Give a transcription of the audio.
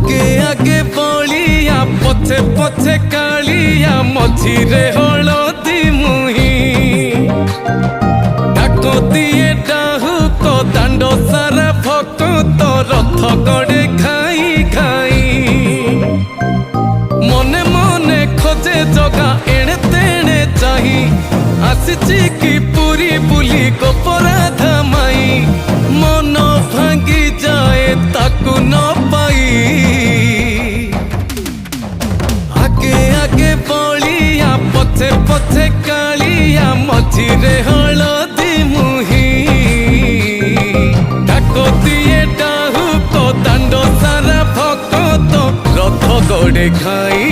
आगे आगे बलिया पछे पछे कालिया मझिरे हलदी मुही डाक दिए डाहुक दांड सारा भक्त रथ गड़े खाई खाई मने मने खोजे जगा एणे तेणे चाही आसिची कि पुरी बुली गोपराधा माई मन भांगी जाए ताकू न पाई आगे आगे बलिया पछे पछे कालिया मझिरे हलदी मुही डाक दिए डाहुक दांड सारा भक्त रथ गड़े खाई